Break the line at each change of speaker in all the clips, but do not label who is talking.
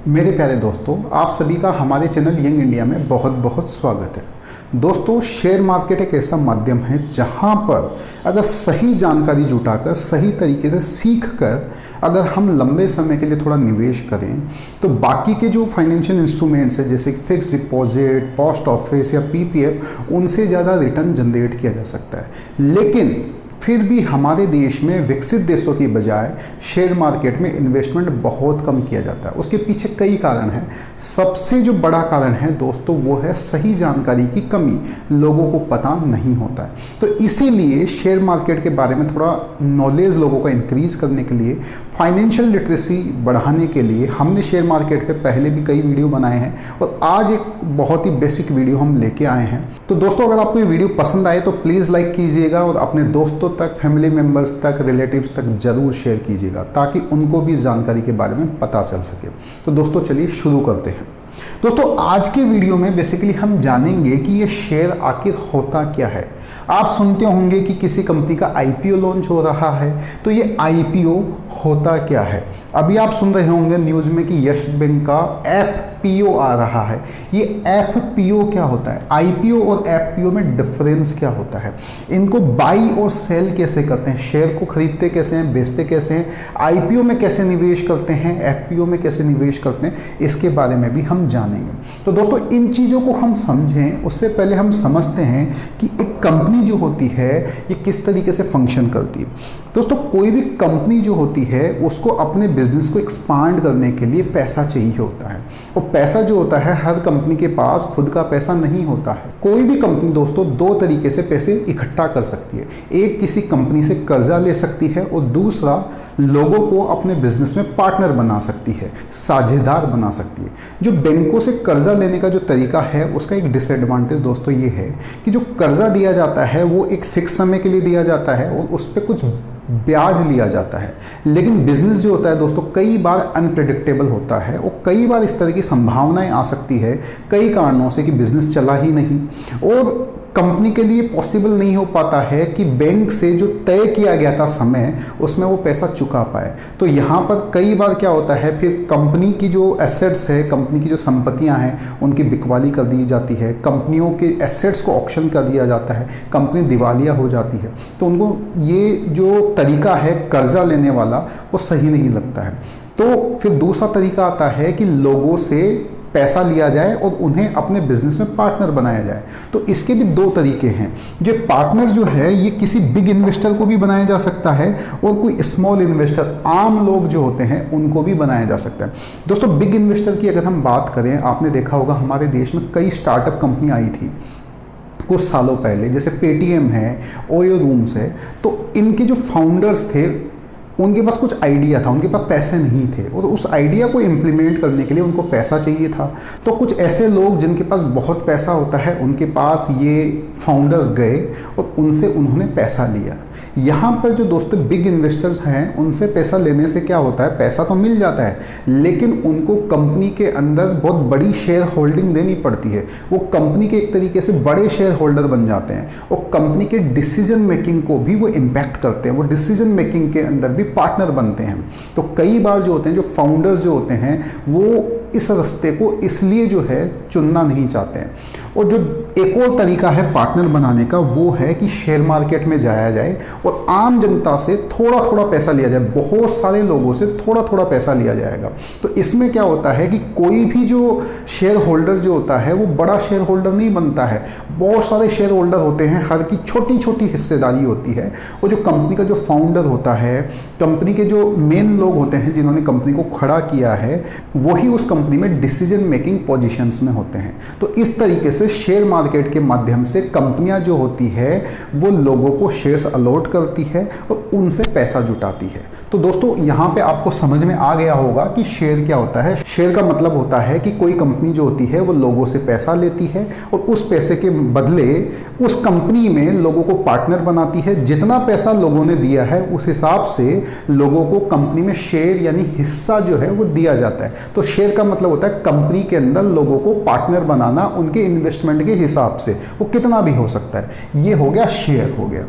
मेरे प्यारे दोस्तों, आप सभी का हमारे चैनल यंग इंडिया में बहुत बहुत स्वागत है। दोस्तों, शेयर मार्केट एक ऐसा माध्यम है जहां पर अगर सही जानकारी जुटाकर सही तरीके से सीख कर अगर हम लंबे समय के लिए थोड़ा निवेश करें तो बाकी के जो फाइनेंशियल इंस्ट्रूमेंट्स है जैसे फिक्स डिपॉजिट, पोस्ट ऑफिस या पीपीएफ, उनसे ज़्यादा रिटर्न जनरेट किया जा सकता है। लेकिन फिर भी हमारे देश में विकसित देशों की बजाय शेयर मार्केट में इन्वेस्टमेंट बहुत कम किया जाता है। उसके पीछे कई कारण हैं। सबसे जो बड़ा कारण है दोस्तों वो है सही जानकारी की कमी, लोगों को पता नहीं होता है। तो इसीलिए शेयर मार्केट के बारे में थोड़ा नॉलेज लोगों का इंक्रीज करने के लिए, फाइनेंशियल लिटरेसी बढ़ाने के लिए हमने शेयर मार्केट पे पहले भी कई वीडियो बनाए हैं और आज एक बहुत ही बेसिक वीडियो हम लेके आए हैं। तो दोस्तों, अगर आपको ये वीडियो पसंद आए तो प्लीज़ लाइक कीजिएगा और अपने दोस्तों तक, फैमिली मेम्बर्स तक, रिलेटिव्स तक जरूर शेयर कीजिएगा ताकि उनको भी जानकारी के बारे में पता चल सके। तो दोस्तों चलिए शुरू करते हैं। दोस्तों, आज के वीडियो में बेसिकली हम जानेंगे कि ये शेयर आखिर होता क्या है। आप सुनते होंगे कि किसी कंपनी का आईपीओ लॉन्च हो रहा है, तो ये आईपीओ होता क्या है। अभी आप सुन रहे होंगे न्यूज़ में कि यस बैंक का एफपीओ आ रहा है। ये एफपीओ क्या होता है, आईपीओ और एफपीओ में डिफरेंस क्या होता है, इनको बाई और सेल कैसे करते हैं, शेयर को खरीदते कैसे हैं, बेचते कैसे हैं, आईपीओ में कैसे निवेश करते हैं, एफपीओ में कैसे निवेश करते हैं, इसके बारे में भी हम जानेंगे। तो दोस्तों, इन चीज़ों को हम समझें उससे पहले हम समझते हैं कि एक कंपनी जो होती है ये किस तरीके से फंक्शन करती है। दोस्तों, कोई भी कंपनी जो होती है उसको अपने बिजनेस को एक्सपांड करने के लिए पैसा चाहिए होता है और पैसा जो होता है हर कंपनी के पास खुद का पैसा नहीं होता है। कोई भी कंपनी दोस्तों दो तरीके से पैसे इकट्ठा कर सकती है। एक, किसी कंपनी से कर्जा ले सकती है और दूसरा, लोगों को अपने बिजनेस में पार्टनर बना सकती है, साझेदार बना सकती है। जो बैंकों से कर्जा लेने का जो तरीका है उसका एक डिसएडवांटेज दोस्तों ये है कि जो कर्जा दिया जाता है वो एक फिक्स समय के लिए दिया जाता है और उस पर कुछ ब्याज लिया जाता है। लेकिन बिजनेस जो होता है दोस्तों कई बार अनप्रेडिक्टेबल होता है और कई बार इस तरह की संभावनाएं आ सकती है कई कारणों से कि बिजनेस चला ही नहीं और कंपनी के लिए पॉसिबल नहीं हो पाता है कि बैंक से जो तय किया गया था समय उसमें वो पैसा चुका पाए। तो यहाँ पर कई बार क्या होता है, फिर कंपनी की जो एसेट्स है, कंपनी की जो संपत्तियाँ हैं उनकी बिकवाली कर दी जाती है, कंपनियों के एसेट्स को ऑक्शन कर दिया जाता है, कंपनी दिवालिया हो जाती है। तो उनको ये जो तरीका है कर्जा लेने वाला वो सही नहीं लगता है। तो फिर दूसरा तरीका आता है कि लोगों से पैसा लिया जाए और उन्हें अपने बिजनेस में पार्टनर बनाया जाए। तो इसके भी दो तरीके हैं। जो पार्टनर जो है ये किसी बिग इन्वेस्टर को भी बनाया जा सकता है और कोई स्मॉल इन्वेस्टर, आम लोग जो होते हैं उनको भी बनाया जा सकता है। दोस्तों, बिग इन्वेस्टर की अगर हम बात करें, आपने देखा होगा हमारे देश में कई स्टार्टअप कंपनी आई थी कुछ सालों पहले, जैसे पेटीएम है, ओयो रूम्स है। तो इनके जो फाउंडर्स थे उनके पास कुछ आइडिया था, उनके पास पैसे नहीं थे और उस आइडिया को इम्प्लीमेंट करने के लिए उनको पैसा चाहिए था। तो कुछ ऐसे लोग जिनके पास बहुत पैसा होता है उनके पास ये फाउंडर्स गए और उनसे उन्होंने पैसा लिया। यहाँ पर जो दोस्तों बिग इन्वेस्टर्स हैं उनसे पैसा लेने से क्या होता है, पैसा तो मिल जाता है लेकिन उनको कंपनी के अंदर बहुत बड़ी शेयर होल्डिंग देनी पड़ती है। वो कंपनी के एक तरीके से बड़े शेयर होल्डर बन जाते हैं और कंपनी के डिसीजन मेकिंग को भी वो इम्पैक्ट करते हैं, वो डिसीजन मेकिंग के अंदर भी पार्टनर बनते हैं। तो कई बार जो होते हैं, जो फाउंडर्स जो होते हैं वो इस रास्ते को इसलिए जो है चुनना नहीं चाहते हैं। और जो एक और तरीका है पार्टनर बनाने का वो है कि शेयर मार्केट में जाया जाए और आम जनता से थोड़ा थोड़ा पैसा लिया जाए, बहुत सारे लोगों से थोड़ा थोड़ा पैसा लिया जाएगा। तो इसमें क्या होता है कि कोई भी जो शेयर होल्डर जो होता है वो बड़ा शेयर होल्डर नहीं बनता है, बहुत सारे शेयर होल्डर होते हैं, हर की छोटी छोटी हिस्सेदारी होती है। और जो कंपनी का जो फाउंडर होता है, कंपनी के जो मेन लोग होते हैं जिन्होंने कंपनी को खड़ा किया है, वही उस कंपनी में डिसीजन मेकिंग पोजीशंस में होते हैं। तो इस तरीके से शेयर मार्केट के माध्यम से कंपनियां जो होती है वो लोगों को शेयर्स अलॉट करती है और उनसे पैसा जुटाती है। तो दोस्तों, यहाँ पे आपको समझ में आ गया होगा कि शेयर क्या होता है। शेयर का मतलब होता है कि कोई कंपनी जो होती है वो लोगों से पैसा लेती है और उस पैसे के बदले उस कंपनी में लोगों को पार्टनर बनाती है। जितना पैसा लोगों ने दिया है उस हिसाब से लोगों को कंपनी में शेयर यानी हिस्सा जो है वो दिया जाता है। तो शेयर का मतलब होता है कंपनी के अंदर लोगों को पार्टनर बनाना उनके इन्वेस्टमेंट के हिसाब से, वो कितना भी हो सकता है। ये हो गया शेयर हो गया।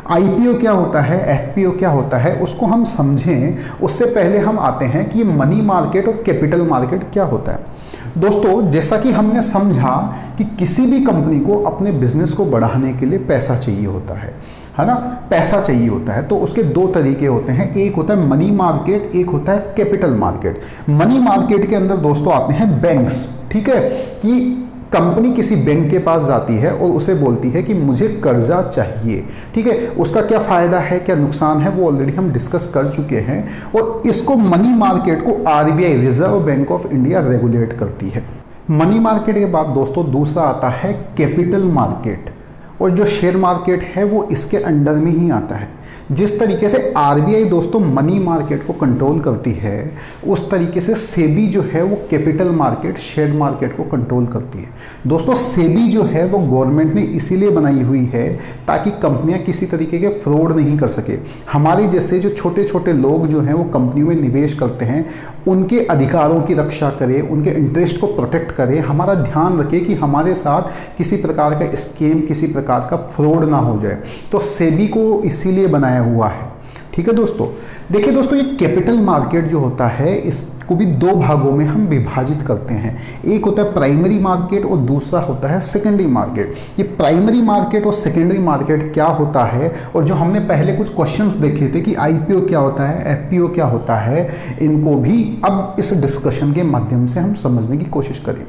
आईपीओ क्या होता है, एफपीओ क्या होता है, उसको हम समझें उससे पहले हम आते हैं कि मनी मार्केट और कैपिटल मार्केट क्या होता है। दोस्तों, जैसा कि हमने समझा कि किसी भी कंपनी को अपने बिजनेस को बढ़ाने के लिए पैसा चाहिए होता है ना, पैसा चाहिए होता है। तो उसके दो तरीके होते हैं, एक होता है मनी मार्केट, एक होता है कैपिटल मार्केट। मनी मार्केट के अंदर दोस्तों आते हैं बैंक्स, ठीक है, कि कंपनी किसी बैंक के पास जाती है और उसे बोलती है कि मुझे कर्जा चाहिए, ठीक है। उसका क्या फायदा है, क्या नुकसान है, वो ऑलरेडी हम डिस्कस कर चुके हैं। और इसको मनी मार्केट को RBI, reserve bank of India, regulate करती है। मनी मार्केट के बाद दोस्तों दूसरा आता है कैपिटल मार्केट, और जो शेयर मार्केट है वो इसके अंडर में ही आता है। जिस तरीके से आरबीआई दोस्तों मनी मार्केट को कंट्रोल करती है, उस तरीके से सेबी जो है वो कैपिटल मार्केट, शेयर मार्केट को कंट्रोल करती है। दोस्तों, सेबी जो है वो गवर्नमेंट ने इसीलिए बनाई हुई है ताकि कंपनियां किसी तरीके के फ्रॉड नहीं कर सके। हमारे जैसे जो छोटे छोटे लोग जो हैं वो कंपनियों में निवेश करते हैं, उनके अधिकारों की रक्षा करें, उनके इंटरेस्ट को प्रोटेक्ट करें, हमारा ध्यान रखें कि हमारे साथ किसी प्रकार का स्कैम, किसी प्रकार का फ्रॉड ना हो जाए। तो सेबी को इसीलिए बनाया हुआ है, ठीक है दोस्तों। देखिए दोस्तों, ये कैपिटल मार्केट जो होता है इसको भी दो भागों में हम विभाजित करते हैं। एक होता है प्राइमरी मार्केट और दूसरा होता है सेकेंडरी मार्केट। ये प्राइमरी मार्केट और सेकेंडरी मार्केट क्या होता है, और जो हमने पहले कुछ क्वेश्चंस देखे थे कि आईपीओ क्या होता है, एफपीओ क्या होता है, इनको भी अब इस डिस्कशन के माध्यम से हम समझने की कोशिश करें।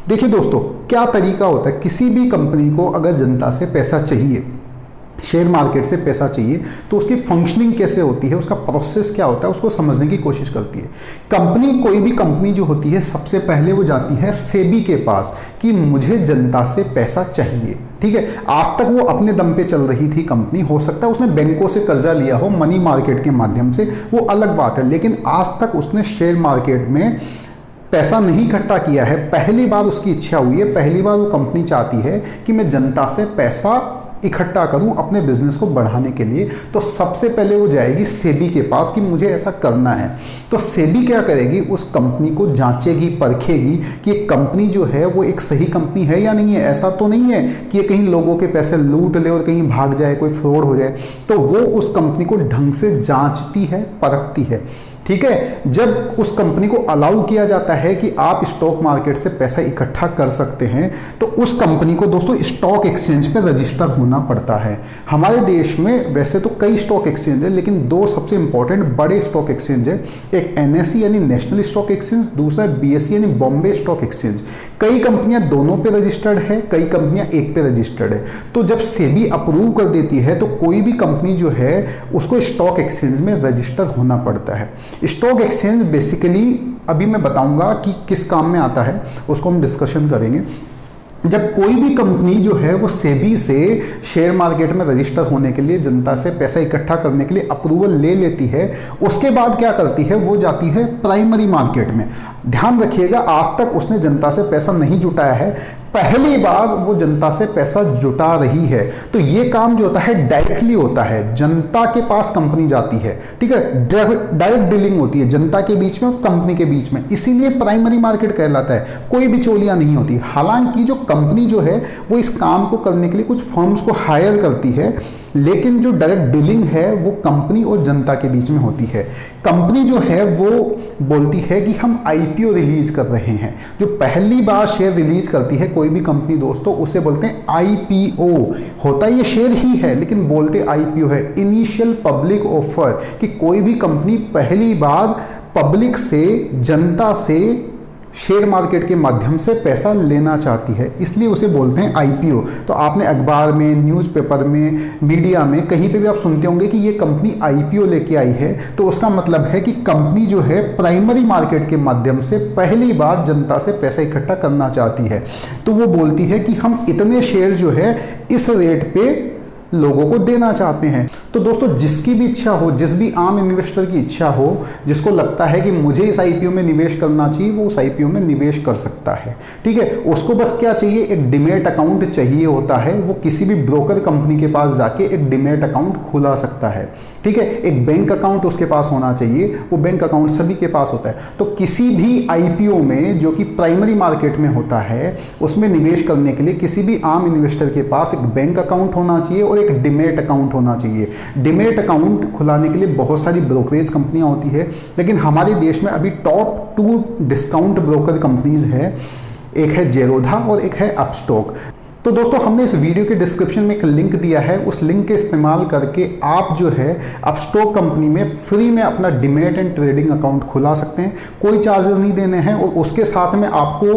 देखिए दोस्तों, क्या तरीका होता है, किसी भी कंपनी को अगर जनता से पैसा चाहिए, शेयर मार्केट से पैसा चाहिए, तो उसकी फंक्शनिंग कैसे होती है, उसका प्रोसेस क्या होता है, उसको समझने की कोशिश करती है कंपनी। कोई भी कंपनी जो होती है सबसे पहले वो जाती है सेबी के पास कि मुझे जनता से पैसा चाहिए, ठीक है। आज तक वो अपने दम पे चल रही थी कंपनी, हो सकता है उसने बैंकों से कर्जा लिया हो मनी मार्केट के माध्यम से, वो अलग बात है, लेकिन आज तक उसने शेयर मार्केट में पैसा नहीं इकट्ठा किया है। पहली बार उसकी इच्छा हुई है, पहली बार वो कंपनी चाहती है कि मैं जनता से पैसा इकट्ठा करूं अपने बिजनेस को बढ़ाने के लिए। तो सबसे पहले वो जाएगी सेबी के पास कि मुझे ऐसा करना है। तो सेबी क्या करेगी, उस कंपनी को जांचेगी, परखेगी कि ये कंपनी जो है वो एक सही कंपनी है या नहीं है। ऐसा तो नहीं है कि ये कहीं लोगों के पैसे लूट ले और कहीं भाग जाए, कोई फ्रॉड हो जाए। तो वो उस कंपनी को ढंग से जांचती है, परखती है, ठीक है। जब उस कंपनी को अलाउ किया जाता है कि आप स्टॉक मार्केट से पैसा इकट्ठा कर सकते हैं, तो उस कंपनी को दोस्तों स्टॉक एक्सचेंज पे रजिस्टर होना पड़ता है। हमारे देश में वैसे तो कई स्टॉक एक्सचेंज है, लेकिन दो सबसे इंपॉर्टेंट बड़े स्टॉक एक्सचेंज है, एक एनएसई यानी नेशनल स्टॉक एक्सचेंज, दूसरा बीएसई यानी बॉम्बे स्टॉक एक्सचेंज। कई कंपनियां दोनों पे रजिस्टर्ड है, कई कंपनियां एक पे रजिस्टर्ड है। तो जब सेबी अप्रूव कर देती है तो कोई भी कंपनी जो है उसको स्टॉक एक्सचेंज में रजिस्टर होना पड़ता है। स्टॉक एक्सचेंज बेसिकली अभी मैं बताऊंगा कि किस काम में आता है, उसको हम डिस्कशन करेंगे। जब कोई भी कंपनी जो है वो सेबी से शेयर मार्केट में रजिस्टर होने के लिए, जनता से पैसा इकट्ठा करने के लिए अप्रूवल ले लेती है, उसके बाद क्या करती है, वो जाती है प्राइमरी मार्केट में। ध्यान रखिएगा, आज तक उसने जनता से पैसा नहीं जुटाया है, पहली बार वो जनता से पैसा जुटा रही है। तो ये काम जो होता है डायरेक्टली होता है, जनता के पास कंपनी जाती है, ठीक है, डायरेक्ट डीलिंग होती है जनता के बीच में और कंपनी के बीच में, इसीलिए प्राइमरी मार्केट कहलाता है। कोई बिचौलियां नहीं होती। हालांकि जो कंपनी जो है वो इस काम को करने के लिए कुछ फर्म्स को हायर करती है, लेकिन जो डायरेक्ट डीलिंग है वो कंपनी और जनता के बीच में होती है। कंपनी जो है वो बोलती है कि हम आईपीओ रिलीज कर रहे हैं। जो पहली बार शेयर रिलीज करती है कोई भी कंपनी दोस्तों, उसे बोलते हैं आईपीओ। होता ये शेयर ही है लेकिन बोलते आईपीओ है, इनिशियल पब्लिक ऑफर, कि कोई भी कंपनी पहली बार पब्लिक से, जनता से शेयर मार्केट के माध्यम से पैसा लेना चाहती है, इसलिए उसे बोलते हैं आईपीओ। तो आपने अखबार में, न्यूज़पेपर में, मीडिया में कहीं पे भी आप सुनते होंगे कि ये कंपनी आईपीओ लेके आई है, तो उसका मतलब है कि कंपनी जो है प्राइमरी मार्केट के माध्यम से पहली बार जनता से पैसा इकट्ठा करना चाहती है। तो वो बोलती है कि हम इतने शेयर जो है इस रेट पे लोगों को देना चाहते हैं। तो दोस्तों, जिसकी भी इच्छा हो, जिस भी आम इन्वेस्टर की इच्छा हो, जिसको लगता है कि मुझे इस आईपीओ में निवेश करना चाहिए, वो उस आईपीओ में निवेश कर सकता है, ठीक है। उसको बस क्या चाहिए, एक डीमैट अकाउंट चाहिए होता है। वो किसी भी ब्रोकर कंपनी के पास जाके एक डीमैट अकाउंट खुला सकता है, ठीक है। एक बैंक अकाउंट उसके पास होना चाहिए, वो बैंक अकाउंट सभी के पास होता है। तो किसी भी आईपीओ में जो कि प्राइमरी मार्केट में होता है, उसमें निवेश करने के लिए किसी भी आम इन्वेस्टर के पास एक बैंक अकाउंट होना चाहिए और एक डिमेट अकाउंट होना चाहिए। डिमेट अकाउंट खुलाने के लिए बहुत सारी ब्रोकरेज कंपनियां होती है, लेकिन हमारे देश में अभी टॉप 2 डिस्काउंट ब्रोकर कंपनीज है, एक है जेरोधा और एक है अपस्टॉक। तो दोस्तों हमने इस वीडियो के डिस्क्रिप्शन में एक लिंक दिया है, उस लिंक के इस्तेमाल करके आप जो है अपस्टॉक कंपनी में फ्री में अपना डिमेट एंड ट्रेडिंग अकाउंट खुला सकते हैं। कोई चार्जेस नहीं देने हैं और उसके साथ में आपको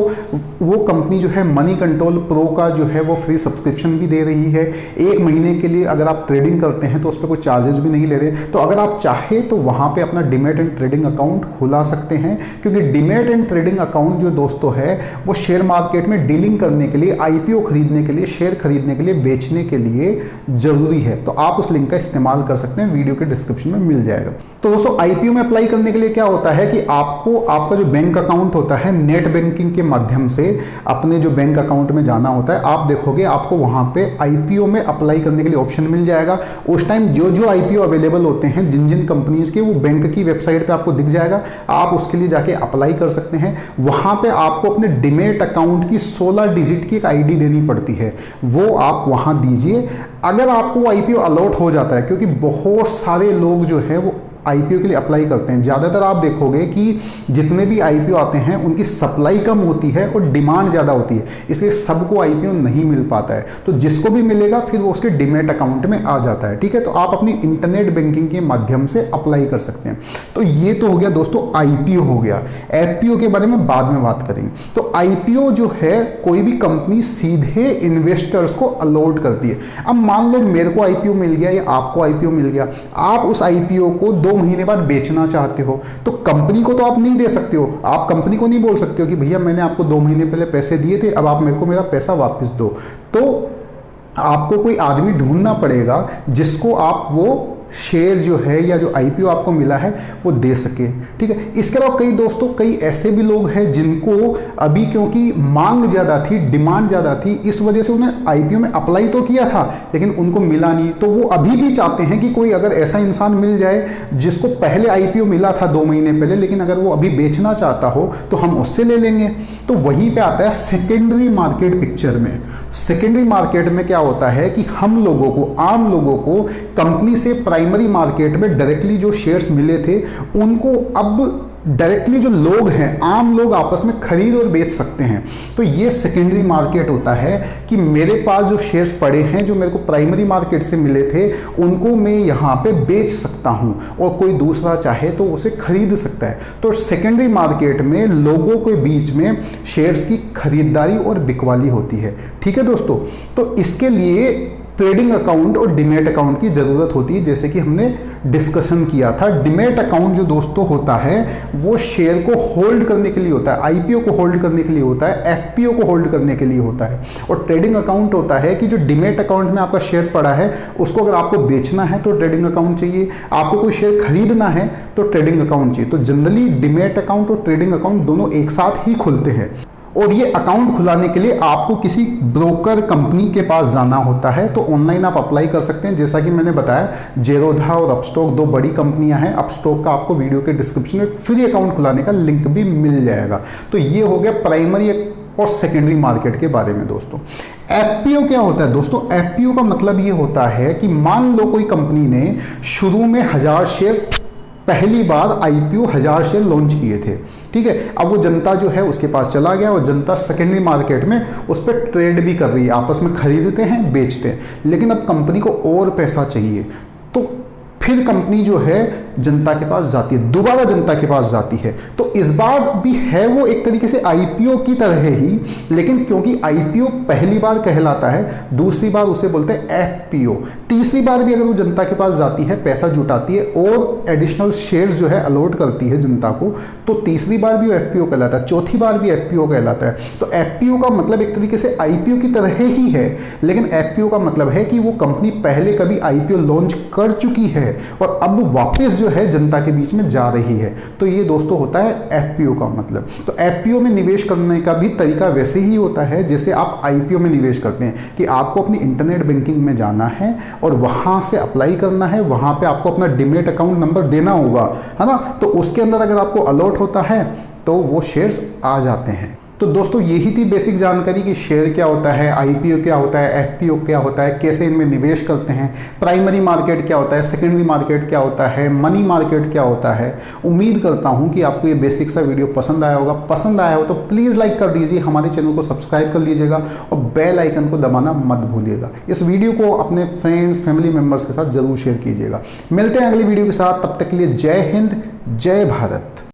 वो कंपनी जो है मनी कंट्रोल प्रो का जो है वो फ्री सब्सक्रिप्शन भी दे रही है। 1 महीने के लिए अगर आप ट्रेडिंग करते हैं तो उस पर कोई चार्जेस भी नहीं ले रहे। तो अगर आप चाहे तो वहाँ पर अपना डिमेट एंड ट्रेडिंग अकाउंट खुला सकते हैं, क्योंकि डिमेट एंड ट्रेडिंग अकाउंट जो दोस्तों है वो शेयर मार्केट में डीलिंग करने के लिए, IPO खरीदने के लिए, शेयर खरीदने के लिए, बेचने के लिए जरूरी है। तो आप उस लिंक का इस्तेमाल कर सकते हैं, वीडियो के डिस्क्रिप्शन में मिल जाएगा। तो दोस्तों IPO में अप्लाई करने के लिए क्या होता है कि आपको आपका जो बैंक अकाउंट होता है नेट बैंकिंग के माध्यम से अपने जो बैंक अकाउंट में जाना होता है। आप देखोगे आपको वहां पे IPO में अप्लाई करने के लिए ऑप्शन मिल जाएगा। उस टाइम जो जो IPO अवेलेबल होते हैं जिन जिन कंपनीज के, वो बैंक की वेबसाइट पे आपको दिख जाएगा। आप उसके लिए जाके अप्लाई कर सकते हैं। वहां पे आपको अपने डिमेट अकाउंट की 16 डिजिट की एक ID देनी पड़ती है, वो आप वहां दीजिए। अगर आपको IPO अलॉट हो जाता है, क्योंकि बहुत सारे लोग जो है वो IPO के लिए अप्लाई करते हैं। ज़्यादातर आप देखोगे कि जितने भी IPO आते हैं उनकी सप्लाई कम होती है और डिमांड ज़्यादा होती है, इसलिए सबको IPO नहीं मिल पाता है। तो जिसको भी मिलेगा फिर वो उसके डिमेट अकाउंट में आ जाता है। ठीक है, तो आप अपनी इंटरनेट बैंकिंग के माध्यम से अप्लाई कर सकते हैं। तो ये तो हो गया दोस्तों, IPO हो गया। FPO के बारे में बाद में बात करेंगे। तो IPO जो है कोई भी कंपनी सीधे इन्वेस्टर्स को अलॉट करती है। अब मान लो मेरे को IPO मिल गया या आपको IPO मिल गया, आप उस IPO को 2 महीने बाद बेचना चाहते हो, तो कंपनी को तो आप नहीं दे सकते हो। आप कंपनी को नहीं बोल सकते हो कि भैया मैंने आपको 2 महीने पहले पैसे दिए थे, अब आप मेरे को मेरा पैसा वापस दो। तो आपको कोई आदमी ढूंढना पड़ेगा जिसको आप वो शेयर जो है या जो IPO आपको मिला है वो दे सके। ठीक है, इसके अलावा कई दोस्तों कई ऐसे भी लोग हैं जिनको अभी क्योंकि मांग ज़्यादा थी, डिमांड ज़्यादा थी, इस वजह से उन्हें IPO में अप्लाई तो किया था लेकिन उनको मिला नहीं। तो वो अभी भी चाहते हैं कि कोई अगर ऐसा इंसान मिल जाए जिसको पहले IPO मिला था 2 महीने पहले, लेकिन अगर वो अभी बेचना चाहता हो तो हम उससे ले लेंगे। तो वहीं पे आता है सेकेंडरी मार्केट पिक्चर में। सेकेंडरी मार्केट में क्या होता है कि हम लोगों को, आम लोगों को कंपनी से प्राइमरी मार्केट में डायरेक्टली जो शेयर्स मिले थे उनको अब डायरेक्टली जो लोग हैं, आम लोग आपस में खरीद और बेच सकते हैं। तो ये सेकेंडरी मार्केट होता है कि मेरे पास जो शेयर्स पड़े हैं जो मेरे को प्राइमरी मार्केट से मिले थे उनको मैं यहाँ पे बेच सकता हूँ और कोई दूसरा चाहे तो उसे खरीद सकता है। तो सेकेंडरी मार्केट में लोगों के बीच में शेयर्स की खरीदारी और बिकवाली होती है। ठीक है दोस्तों, तो इसके लिए ट्रेडिंग अकाउंट और डिमेट अकाउंट की ज़रूरत होती है, जैसे कि हमने डिस्कशन किया था। डिमेट अकाउंट जो दोस्तों होता है वो शेयर को होल्ड करने के लिए होता है, IPO को होल्ड करने के लिए होता है, FPO को होल्ड करने के लिए होता है। और ट्रेडिंग अकाउंट होता है कि जो डिमेट अकाउंट में आपका शेयर पड़ा है उसको अगर आपको बेचना है तो ट्रेडिंग अकाउंट चाहिए, आपको कोई शेयर खरीदना है तो ट्रेडिंग अकाउंट चाहिए। तो जनरली डिमेट अकाउंट और ट्रेडिंग अकाउंट दोनों एक साथ ही खुलते हैं। और ये अकाउंट खुलाने के लिए आपको किसी ब्रोकर कंपनी के पास जाना होता है। तो ऑनलाइन आप अप्लाई कर सकते हैं, जैसा कि मैंने बताया जेरोधा और अपस्टॉक 2 बड़ी कंपनियां हैं। अपस्टॉक का आपको वीडियो के डिस्क्रिप्शन में फ्री अकाउंट खुलाने का लिंक भी मिल जाएगा। तो ये हो गया प्राइमरी और सेकेंडरी मार्केट के बारे में। दोस्तों FPO क्या होता है? दोस्तों FPO का मतलब ये होता है कि मान लो कोई कंपनी ने शुरू में 1000 शेयर, पहली बार IPO 1000 शेयर लॉन्च किए थे। ठीक है, अब वो जनता जो है उसके पास चला गया और जनता सेकेंडरी मार्केट में उस पर ट्रेड भी कर रही है, आपस में खरीदते हैं बेचते हैं। लेकिन अब कंपनी को और पैसा चाहिए तो फिर कंपनी जो है जनता के पास जाती है, दोबारा जनता के पास जाती है। तो इस बार भी है वो एक तरीके से IPO की तरह ही, लेकिन क्योंकि IPO पहली बार कहलाता है, दूसरी बार उसे बोलते हैं FPO। तीसरी बार भी अगर वो जनता के पास जाती है, पैसा जुटाती है और एडिशनल शेयर्स जो है अलॉट करती है जनता को, तो तीसरी बार भी FPO कहलाता है, चौथी बार भी FPO कहलाता है। तो FPO का मतलब एक तरीके से IPO की तरह ही है, लेकिन FPO का मतलब है कि वो कंपनी पहले कभी IPO लॉन्च कर चुकी है और अब वापस जो है जनता के बीच में जा रही है। तो ये दोस्तों होता है FPO का मतलब। तो FPO में निवेश करने का भी तरीका वैसे ही होता है जैसे आप IPO में निवेश करते हैं, कि आपको अपनी इंटरनेट बैंकिंग में जाना है और वहां से अप्लाई करना है, वहां पे आपको अपना डिमेट अकाउंट नंबर देना होगा, है ना। तो उसके अंदर अगर आपको अलॉट होता है तो वो शेयर्स आ जाते हैं। तो दोस्तों यही थी बेसिक जानकारी कि शेयर क्या होता है, आईपीओ क्या होता है, एफपीओ क्या होता है, कैसे इनमें निवेश करते हैं, प्राइमरी मार्केट क्या होता है, सेकेंडरी मार्केट क्या होता है, मनी मार्केट क्या होता है। उम्मीद करता हूं कि आपको ये बेसिक सा वीडियो पसंद आया होगा। पसंद आया हो तो प्लीज़ लाइक कर दीजिए, हमारे चैनल को सब्सक्राइब कर लीजिएगा और बेल आइकन को दबाना मत भूलिएगा। इस वीडियो को अपने फ्रेंड्स फैमिली मेम्बर्स के साथ जरूर शेयर कीजिएगा। मिलते हैं अगली वीडियो के साथ, तब तक के लिए जय हिंद, जय भारत।